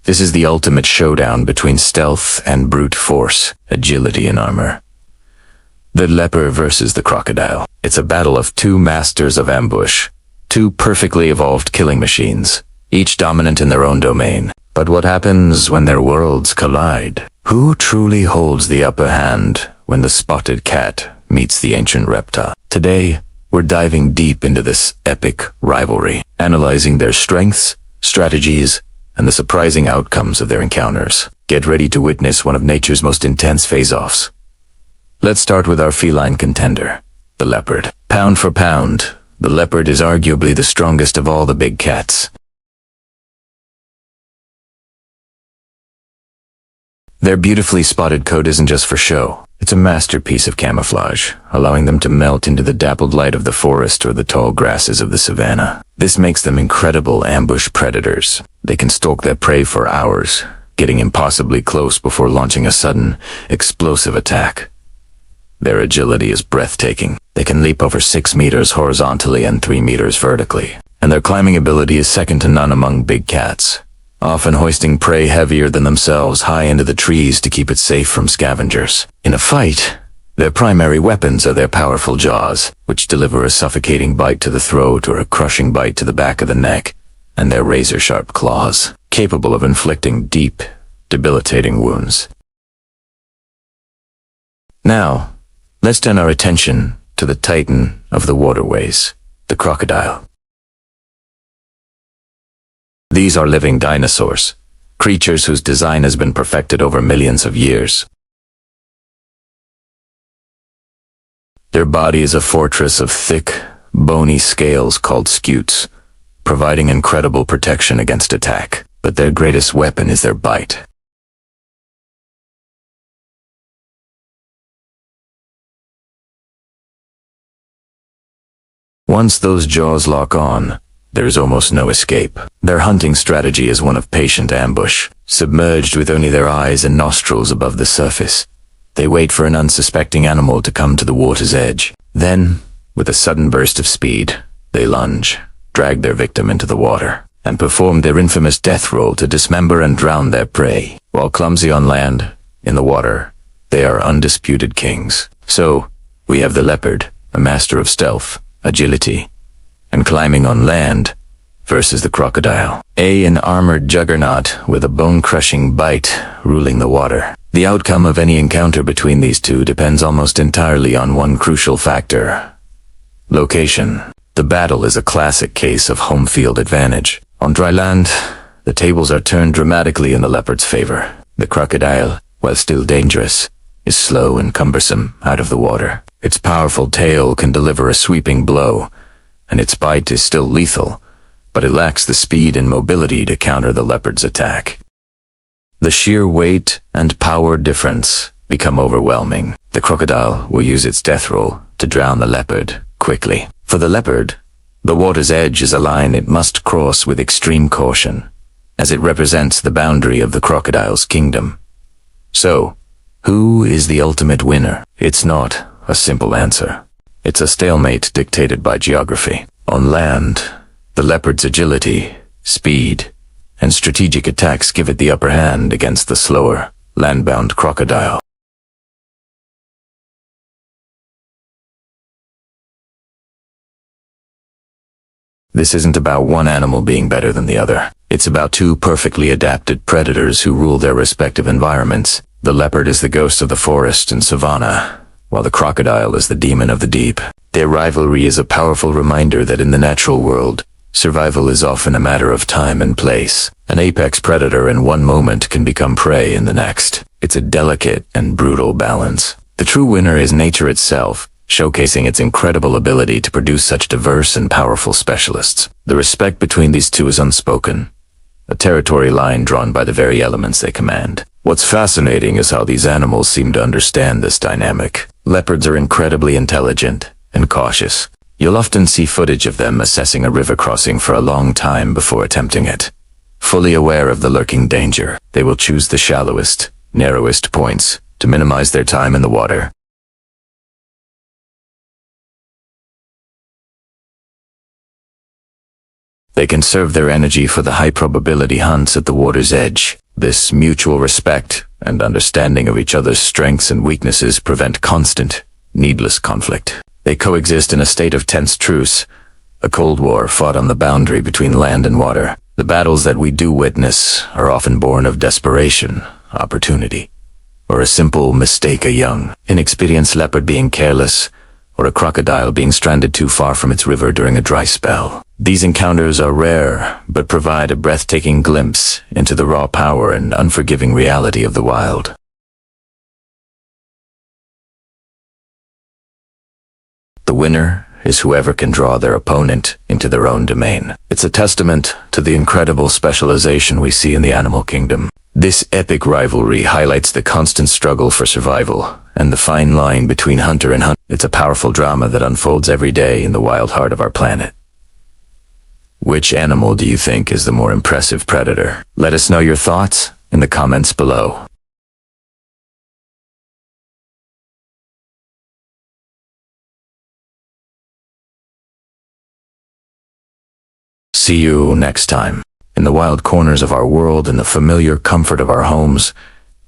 This is the ultimate showdown between stealth and brute force, agility and armor. The leopard versus the crocodile. It's a battle of two masters of ambush, two perfectly evolved killing machines, each dominant in their own domain. But what happens when their worlds collide? Who truly holds the upper hand when the spotted cat meets the ancient reptile? Today, we're diving deep into this epic rivalry, analyzing their strengths, strategies, and the surprising outcomes of their encounters. Get ready to witness one of nature's most intense face-offs. Let's start with our feline contender, the leopard. Pound for pound, the leopard is arguably the strongest of all the big cats. Their beautifully spotted coat isn't just for show. It's a masterpiece of camouflage, allowing them to melt into the dappled light of the forest or the tall grasses of the savanna. This makes them incredible ambush predators. They can stalk their prey for hours, getting impossibly close before launching a sudden, explosive attack. Their agility is breathtaking. They can leap over 6 meters horizontally and 3 meters vertically, and their climbing ability is second to none among big cats, often hoisting prey heavier than themselves high into the trees to keep it safe from scavengers. In a fight, their primary weapons are their powerful jaws, which deliver a suffocating bite to the throat or a crushing bite to the back of the neck, and their razor-sharp claws, capable of inflicting deep, debilitating wounds. Now, let's turn our attention to the titan of the waterways, the crocodile. These are living dinosaurs, creatures whose design has been perfected over millions of years. Their body is a fortress of thick, bony scales called scutes, providing incredible protection against attack. But their greatest weapon is their bite. Once those jaws lock on, there is almost no escape. Their hunting strategy is one of patient ambush. Submerged with only their eyes and nostrils above the surface, they wait for an unsuspecting animal to come to the water's edge. Then, with a sudden burst of speed, they lunge, drag their victim into the water, and perform their infamous death roll to dismember and drown their prey. While clumsy on land, in the water, they are undisputed kings. So, we have the leopard, a master of stealth, agility, and climbing on land, versus the crocodile, an armored juggernaut with a bone-crushing bite ruling the water. The outcome of any encounter between these two depends almost entirely on one crucial factor: location. The battle is a classic case of home field advantage. On dry land, the tables are turned dramatically in the leopard's favor. The crocodile, while still dangerous, is slow and cumbersome out of the water. Its powerful tail can deliver a sweeping blow, and its bite is still lethal, but it lacks the speed and mobility to counter the leopard's attack. The sheer weight and power difference become overwhelming. The crocodile will use its death roll to drown the leopard quickly. For the leopard, the water's edge is a line it must cross with extreme caution, as it represents the boundary of the crocodile's kingdom. So, who is the ultimate winner? It's not a simple answer. It's a stalemate dictated by geography. On land, the leopard's agility, speed, and strategic attacks give it the upper hand against the slower, land-bound crocodile. This isn't about one animal being better than the other. It's about two perfectly adapted predators who rule their respective environments. The leopard is the ghost of the forest and savanna, while the crocodile is the demon of the deep. Their rivalry is a powerful reminder that in the natural world, survival is often a matter of time and place. An apex predator in one moment can become prey in the next. It's a delicate and brutal balance. The true winner is nature itself, showcasing its incredible ability to produce such diverse and powerful specialists. The respect between these two is unspoken, a territory line drawn by the very elements they command. What's fascinating is how these animals seem to understand this dynamic. Leopards are incredibly intelligent and cautious. You'll often see footage of them assessing a river crossing for a long time before attempting it. Fully aware of the lurking danger, they will choose the shallowest, narrowest points to minimize their time in the water. They conserve their energy for the high-probability hunts at the water's edge, This mutual respect and understanding of each other's strengths and weaknesses prevent constant, needless conflict. They coexist in a state of tense truce, a cold war fought on the boundary between land and water. The battles that we do witness are often born of desperation, opportunity, or a simple mistake, a young, inexperienced leopard being careless, or a crocodile being stranded too far from its river during a dry spell. These encounters are rare, but provide a breathtaking glimpse into the raw power and unforgiving reality of the wild. The winner is whoever can draw their opponent into their own domain. It's a testament to the incredible specialization we see in the animal kingdom. This epic rivalry highlights the constant struggle for survival and the fine line between hunter and hunt. It's a powerful drama that unfolds every day in the wild heart of our planet. Which animal do you think is the more impressive predator? Let us know your thoughts in the comments below. See you next time. In the wild corners of our world and the familiar comfort of our homes,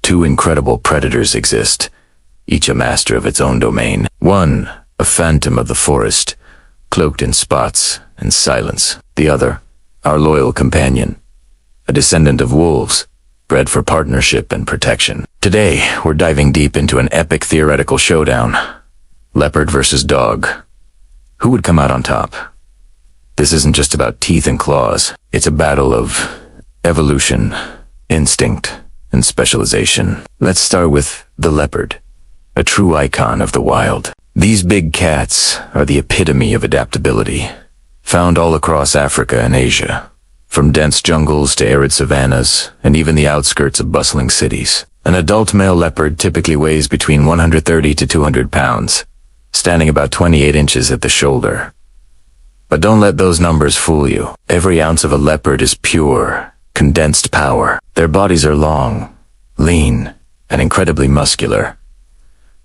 two incredible predators exist, each a master of its own domain. One, a phantom of the forest, cloaked in spots and silence. The other, our loyal companion, a descendant of wolves, bred for partnership and protection. Today, we're diving deep into an epic theoretical showdown. Leopard versus dog. Who would come out on top? This isn't just about teeth and claws. It's a battle of evolution, instinct, and specialization. Let's start with the leopard, a true icon of the wild. These big cats are the epitome of adaptability, found all across Africa and Asia, from dense jungles to arid savannas, and even the outskirts of bustling cities. An adult male leopard typically weighs between 130 to 200 pounds, standing about 28 inches at the shoulder. But don't let those numbers fool you. Every ounce of a leopard is pure, condensed power. Their bodies are long, lean, and incredibly muscular,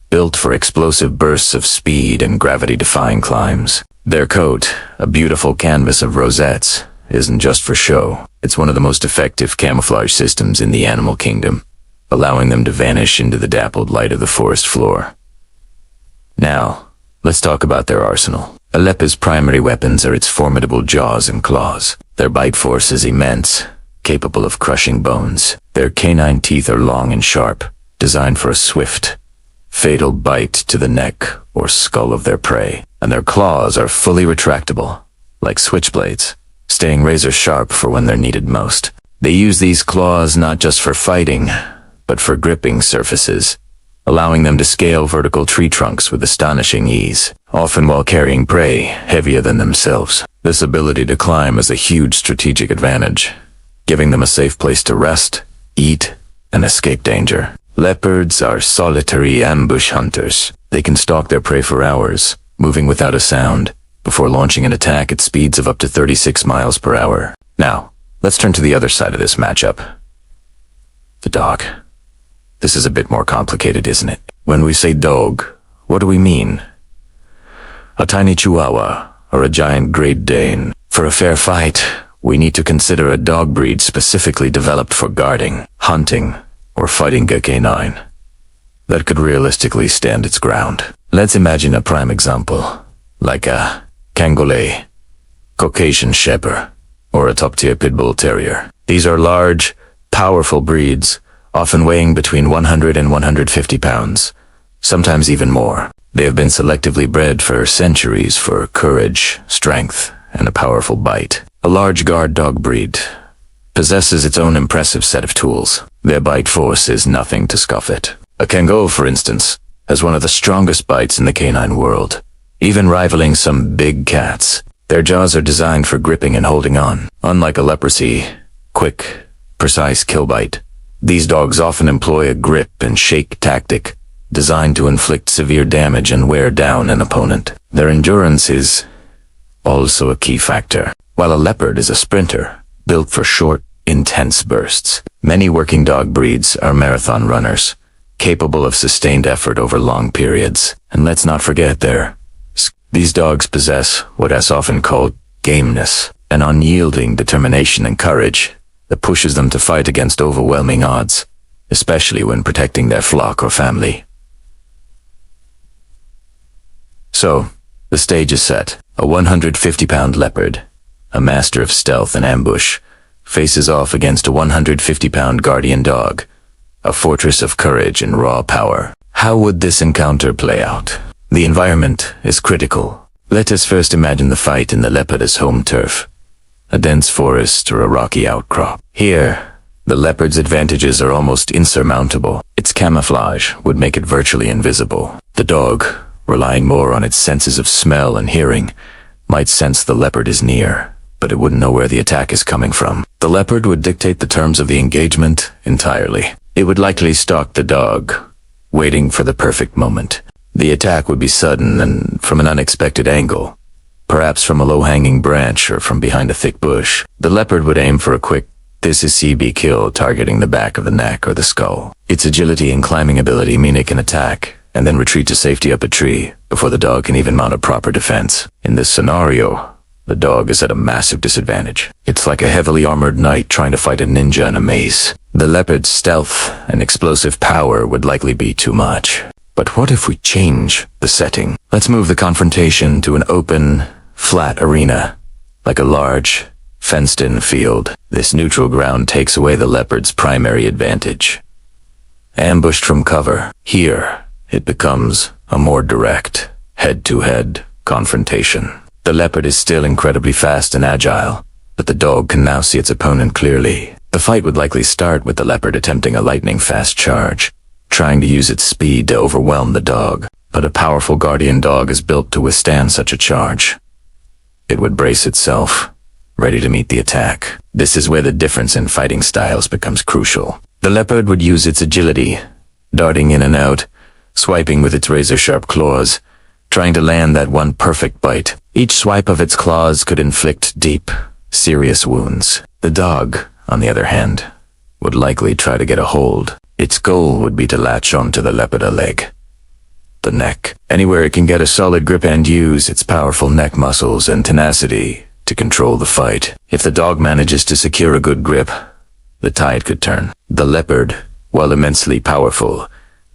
built for explosive bursts of speed and gravity-defying climbs. Their coat, a beautiful canvas of rosettes, isn't just for show. It's one of the most effective camouflage systems in the animal kingdom, allowing them to vanish into the dappled light of the forest floor. Now, let's talk about their arsenal. A leopard's primary weapons are its formidable jaws and claws. Their bite force is immense, capable of crushing bones. Their canine teeth are long and sharp, designed for a swift, fatal bite to the neck or skull of their prey. And their claws are fully retractable, like switchblades, staying razor sharp for when they're needed most. They use these claws not just for fighting, but for gripping surfaces, allowing them to scale vertical tree trunks with astonishing ease, often while carrying prey heavier than themselves. This ability to climb is a huge strategic advantage, giving them a safe place to rest, eat, and escape danger. Leopards are solitary ambush hunters. They can stalk their prey for hours, moving without a sound, before launching an attack at speeds of up to 36 miles per hour. Now, let's turn to the other side of this matchup. The dog. This is a bit more complicated, isn't it? When we say dog, what do we mean? A tiny Chihuahua or a giant Great Dane? For a fair fight, we need to consider a dog breed specifically developed for guarding, hunting, or fighting a canine that could realistically stand its ground. Let's imagine a prime example, like a Cangolais, Caucasian Shepherd, or a top-tier Pit Bull Terrier. These are large, powerful breeds, often weighing between 100 and 150 pounds, sometimes even more. They have been selectively bred for centuries for courage, strength, and a powerful bite. A large guard dog breed possesses its own impressive set of tools. Their bite force is nothing to scoff at. A Kango, for instance, has one of the strongest bites in the canine world, even rivaling some big cats. Their jaws are designed for gripping and holding on. Unlike a leprosy, quick, precise kill bite, these dogs often employ a grip and shake tactic designed to inflict severe damage and wear down an opponent. Their endurance is also a key factor. While a leopard is a sprinter, built for short, intense bursts, many working dog breeds are marathon runners, capable of sustained effort over long periods. And let's not forget these dogs possess what is often called gameness, an unyielding determination and courage that pushes them to fight against overwhelming odds, especially when protecting their flock or family. So, the stage is set. A 150-pound leopard, a master of stealth and ambush, faces off against a 150-pound guardian dog, a fortress of courage and raw power. How would this encounter play out? The environment is critical. Let us first imagine the fight in the leopard's home turf, a dense forest or a rocky outcrop. Here, the leopard's advantages are almost insurmountable. Its camouflage would make it virtually invisible. The dog, relying more on its senses of smell and hearing, might sense the leopard is near, but it wouldn't know where the attack is coming from. The leopard would dictate the terms of the engagement entirely. It would likely stalk the dog, waiting for the perfect moment. The attack would be sudden and from an unexpected angle, perhaps from a low-hanging branch or from behind a thick bush. The leopard would aim for a quick "this-is-CB" kill, targeting the back of the neck or the skull. Its agility and climbing ability mean it can attack and then retreat to safety up a tree before the dog can even mount a proper defense. In this scenario, the dog is at a massive disadvantage. It's like a heavily armored knight trying to fight a ninja in a maze. The leopard's stealth and explosive power would likely be too much. But what if we change the setting? Let's move the confrontation to an open, flat arena, like a large, fenced-in field. This neutral ground takes away the leopard's primary advantage. Ambushed from cover, here, it becomes a more direct, head-to-head confrontation. The leopard is still incredibly fast and agile, but the dog can now see its opponent clearly. The fight would likely start with the leopard attempting a lightning-fast charge, trying to use its speed to overwhelm the dog. But a powerful guardian dog is built to withstand such a charge. It would brace itself, ready to meet the attack. This is where the difference in fighting styles becomes crucial. The leopard would use its agility, darting in and out, swiping with its razor-sharp claws, trying to land that one perfect bite. Each swipe of its claws could inflict deep, serious wounds. The dog, on the other hand, would likely try to get a hold. Its goal would be to latch onto the leopard leg, the neck, anywhere it can get a solid grip and use its powerful neck muscles and tenacity to control the fight. If the dog manages to secure a good grip, the tide could turn. The leopard, while immensely powerful,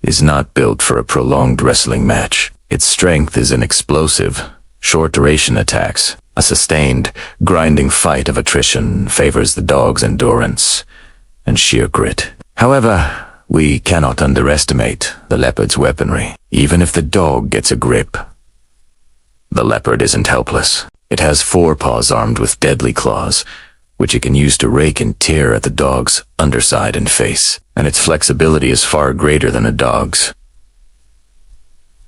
is not built for a prolonged wrestling match. Its strength is in explosive, short-duration attacks. A sustained, grinding fight of attrition favors the dog's endurance and sheer grit. However, we cannot underestimate the leopard's weaponry. Even if the dog gets a grip, the leopard isn't helpless. It has forepaws armed with deadly claws, which it can use to rake and tear at the dog's underside and face, and its flexibility is far greater than a dog's.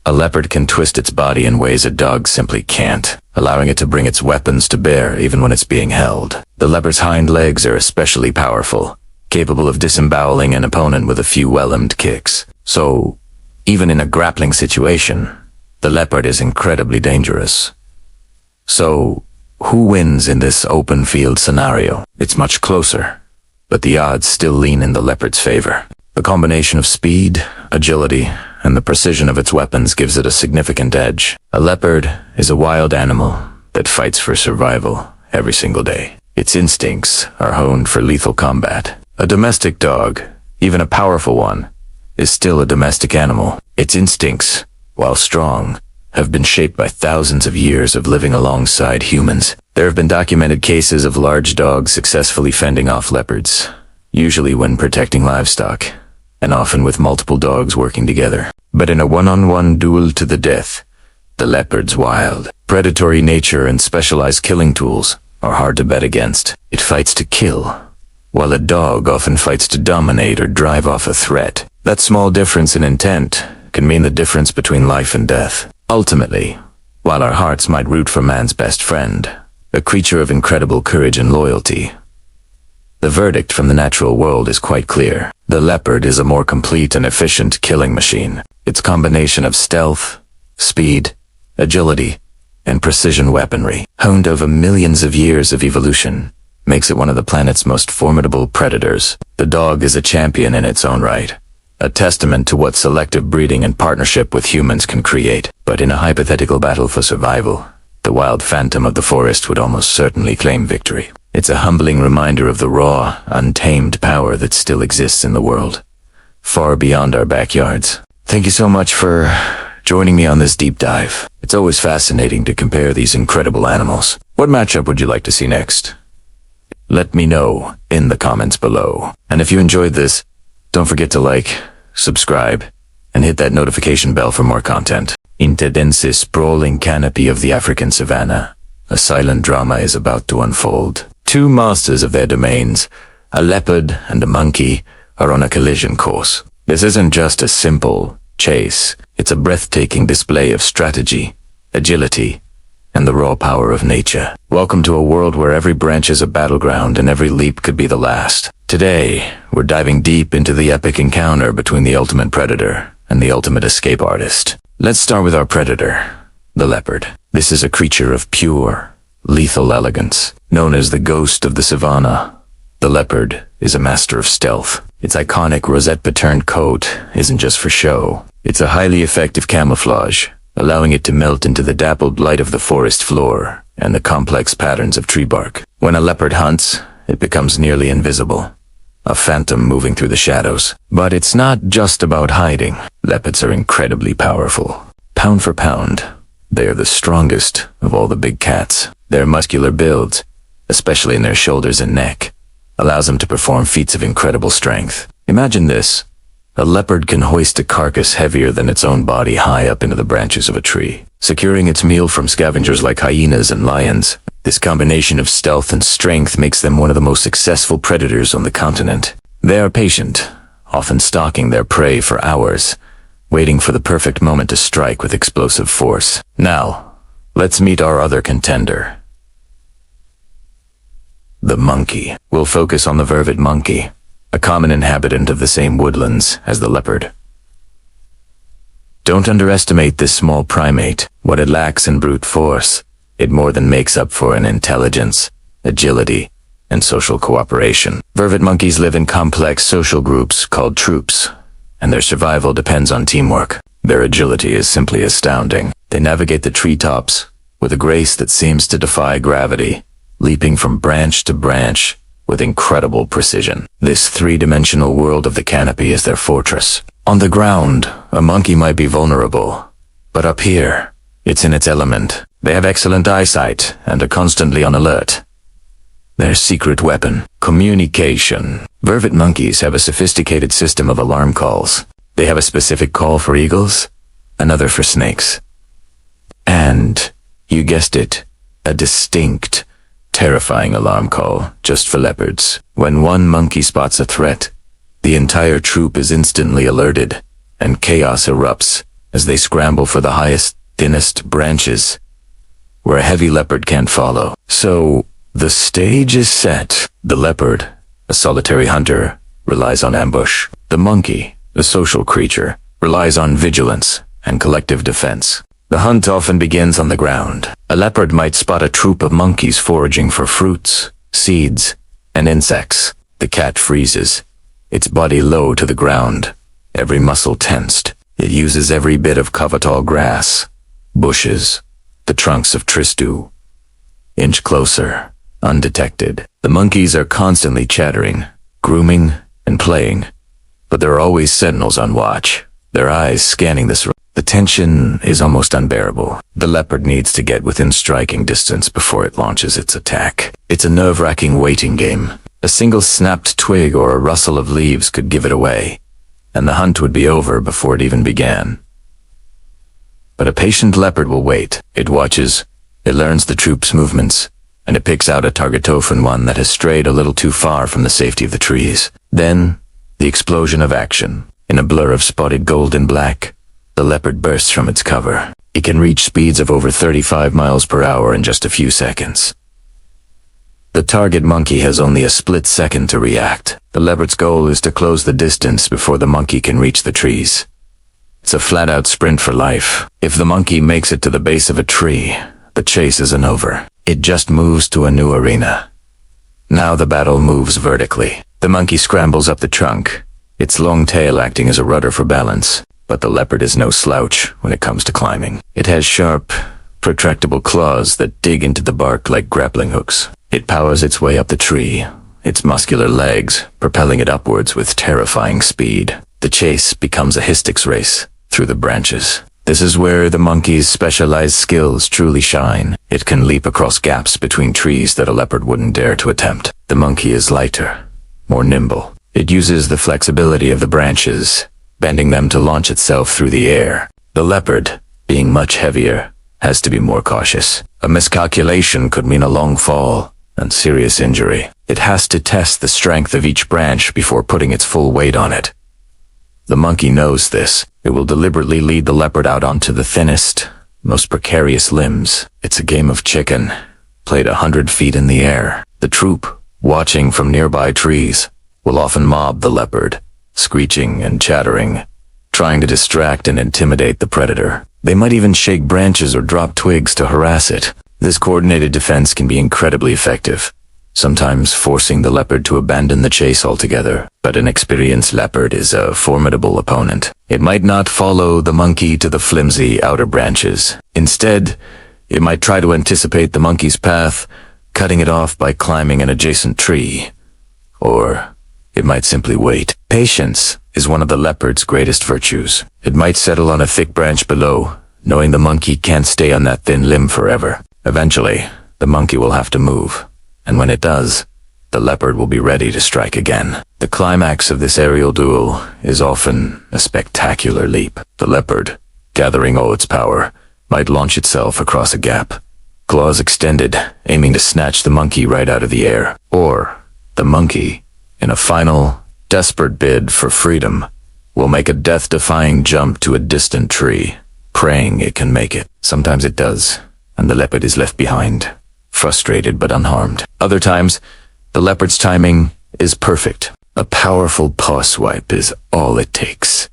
A leopard can twist its body in ways a dog simply can't, allowing it to bring its weapons to bear even when it's being held. The leopard's hind legs are especially powerful, capable of disemboweling an opponent with a few well-aimed kicks. So, even in a grappling situation, the leopard is incredibly dangerous. So, who wins in this open field scenario? It's much closer, but the odds still lean in the leopard's favor. The combination of speed, agility, and the precision of its weapons gives it a significant edge. A leopard is a wild animal that fights for survival every single day. Its instincts are honed for lethal combat. A domestic dog, even a powerful one, is still a domestic animal. Its instincts, while strong, have been shaped by thousands of years of living alongside humans. There have been documented cases of large dogs successfully fending off leopards, usually when protecting livestock, and often with multiple dogs working together. But in a one-on-one duel to the death, the leopard's wild, predatory nature and specialized killing tools are hard to bet against. It fights to kill, while a dog often fights to dominate or drive off a threat. That small difference in intent can mean the difference between life and death. Ultimately, while our hearts might root for man's best friend, a creature of incredible courage and loyalty, the verdict from the natural world is quite clear. The leopard is a more complete and efficient killing machine. Its combination of stealth, speed, agility, and precision weaponry, honed over millions of years of evolution, makes it one of the planet's most formidable predators. The dog is a champion in its own right, a testament to what selective breeding and partnership with humans can create. But in a hypothetical battle for survival, the wild phantom of the forest would almost certainly claim victory. It's a humbling reminder of the raw, untamed power that still exists in the world, far beyond our backyards. Thank you so much for joining me on this deep dive. It's always fascinating to compare these incredible animals. What matchup would you like to see next? Let me know in the comments below. And if you enjoyed this, don't forget to like, subscribe, and hit that notification bell for more content. In the dense, sprawling canopy of the African savanna, a silent drama is about to unfold. Two masters of their domains, a leopard and a monkey, are on a collision course. This isn't just a simple chase. It's a breathtaking display of strategy, agility, and the raw power of nature. Welcome to a world where every branch is a battleground and every leap could be the last. Today, we're diving deep into the epic encounter between the ultimate predator and the ultimate escape artist. Let's start with our predator, the leopard. This is a creature of pure, lethal elegance. Known as the ghost of the savanna, the leopard is a master of stealth. Its iconic rosette-patterned coat isn't just for show. It's a highly effective camouflage, allowing it to melt into the dappled light of the forest floor and the complex patterns of tree bark. When a leopard hunts, it becomes nearly invisible, a phantom moving through the shadows. But it's not just about hiding. Leopards are incredibly powerful. Pound for pound, they are the strongest of all the big cats. Their muscular build, especially in their shoulders and neck, allows them to perform feats of incredible strength. Imagine this. A leopard can hoist a carcass heavier than its own body high up into the branches of a tree, securing its meal from scavengers like hyenas and lions. This combination of stealth and strength makes them one of the most successful predators on the continent. They are patient, often stalking their prey for hours, waiting for the perfect moment to strike with explosive force. Now, let's meet our other contender, the monkey. We'll focus on the vervet monkey, a common inhabitant of the same woodlands as the leopard. Don't underestimate this small primate. What it lacks in brute force, it more than makes up for in intelligence, agility, and social cooperation. Vervet monkeys live in complex social groups called troops, and their survival depends on teamwork. Their agility is simply astounding. They navigate the treetops with a grace that seems to defy gravity, leaping from branch to branch with incredible precision. This three-dimensional world of the canopy is their fortress. On the ground, a monkey might be vulnerable, but up here, it's in its element. They have excellent eyesight and are constantly on alert. Their secret weapon, communication. Vervet monkeys have a sophisticated system of alarm calls. They have a specific call for eagles, another for snakes. And, you guessed it, a distinct, terrifying alarm call just for leopards. When one monkey spots a threat, the entire troop is instantly alerted, and chaos erupts as they scramble for the highest, thinnest branches where a heavy leopard can't follow. So, the stage is set. The leopard, a solitary hunter, relies on ambush. The monkey, a social creature, relies on vigilance and collective defense. The hunt often begins on the ground. A leopard might spot a troop of monkeys foraging for fruits, seeds, and insects. The cat freezes, its body low to the ground, every muscle tensed. It uses every bit of cover-tall grass, bushes, the trunks of tristu. Inch closer, undetected. The monkeys are constantly chattering, grooming, and playing, but there are always sentinels on watch, their eyes scanning the surroundings. The tension is almost unbearable. The leopard needs to get within striking distance before it launches its attack. It's a nerve-wracking waiting game. A single snapped twig or a rustle of leaves could give it away, and the hunt would be over before it even began. But a patient leopard will wait. It watches, it learns the troop's movements, and it picks out a target-tofen one that has strayed a little too far from the safety of the trees. Then, the explosion of action. In a blur of spotted gold and black, the leopard bursts from its cover. It can reach speeds of over 35 miles per hour in just a few seconds. The target monkey has only a split second to react. The leopard's goal is to close the distance before the monkey can reach the trees. It's a flat-out sprint for life. If the monkey makes it to the base of a tree, the chase isn't over. It just moves to a new arena. Now the battle moves vertically. The monkey scrambles up the trunk, its long tail acting as a rudder for balance. But the leopard is no slouch when it comes to climbing. It has sharp, protractable claws that dig into the bark like grappling hooks. It powers its way up the tree, its muscular legs propelling it upwards with terrifying speed. The chase becomes a hystix race through the branches. This is where the monkey's specialized skills truly shine. It can leap across gaps between trees that a leopard wouldn't dare to attempt. The monkey is lighter, more nimble. It uses the flexibility of the branches, bending them to launch itself through the air. The leopard, being much heavier, has to be more cautious. A miscalculation could mean a long fall and serious injury. It has to test the strength of each branch before putting its full weight on it. The monkey knows this. It will deliberately lead the leopard out onto the thinnest, most precarious limbs. It's a game of chicken, played 100 feet in the air. The troop, watching from nearby trees, will often mob the leopard, screeching and chattering, trying to distract and intimidate the predator. They might even shake branches or drop twigs to harass it. This coordinated defense can be incredibly effective, sometimes forcing the leopard to abandon the chase altogether. But an experienced leopard is a formidable opponent. It might not follow the monkey to the flimsy outer branches. Instead, it might try to anticipate the monkey's path, cutting it off by climbing an adjacent tree. Or it might simply wait. Patience is one of the leopard's greatest virtues. It might settle on a thick branch below, knowing the monkey can't stay on that thin limb forever. Eventually, the monkey will have to move, and when it does, the leopard will be ready to strike again. The climax of this aerial duel is often a spectacular leap. The leopard, gathering all its power, might launch itself across a gap, claws extended, aiming to snatch the monkey right out of the air. Or the monkey, in a final, desperate bid for freedom, will make a death-defying jump to a distant tree, praying it can make it. Sometimes it does, and the leopard is left behind, frustrated but unharmed. Other times, the leopard's timing is perfect. A powerful paw swipe is all it takes.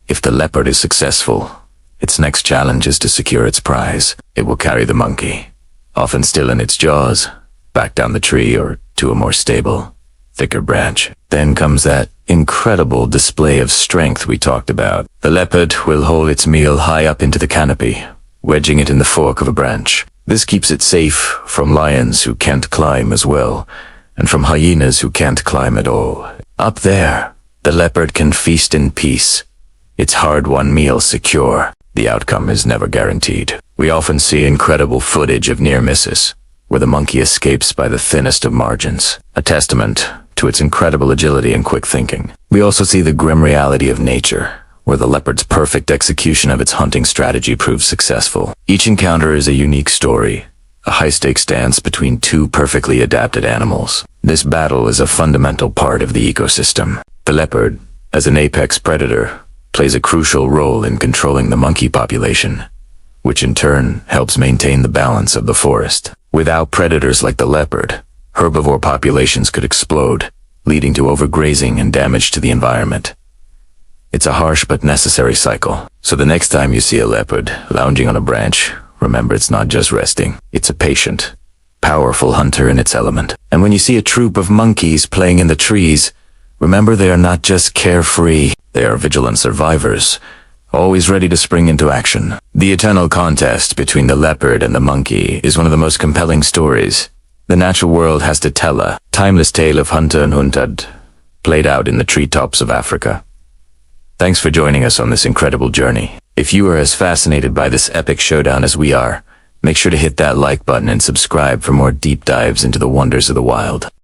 If the leopard is successful, its next challenge is to secure its prize. It will carry the monkey, often still in its jaws, back down the tree or to a more stable, thicker branch. Then comes that incredible display of strength we talked about. The leopard will hold its meal high up into the canopy, wedging it in the fork of a branch. This keeps it safe from lions who can't climb as well, and from hyenas who can't climb at all. Up there, the leopard can feast in peace, its hard-won meal secure. The outcome is never guaranteed. We often see incredible footage of near misses, where the monkey escapes by the thinnest of margins, a testament to its incredible agility and quick thinking. We also see the grim reality of nature, where the leopard's perfect execution of its hunting strategy proves successful. Each encounter is a unique story, a high-stakes dance between two perfectly adapted animals. This battle is a fundamental part of the ecosystem. The leopard, as an apex predator, plays a crucial role in controlling the monkey population, which in turn helps maintain the balance of the forest. Without predators like the leopard, herbivore populations could explode, leading to overgrazing and damage to the environment. It's a harsh but necessary cycle. So the next time you see a leopard lounging on a branch, remember it's not just resting. It's a patient, powerful hunter in its element. And when you see a troop of monkeys playing in the trees, remember they are not just carefree. They are vigilant survivors, always ready to spring into action. The eternal contest between the leopard and the monkey is one of the most compelling stories the natural world has to tell, a timeless tale of hunter and hunted, played out in the treetops of Africa. Thanks for joining us on this incredible journey. If you are as fascinated by this epic showdown as we are, make sure to hit that like button and subscribe for more deep dives into the wonders of the wild.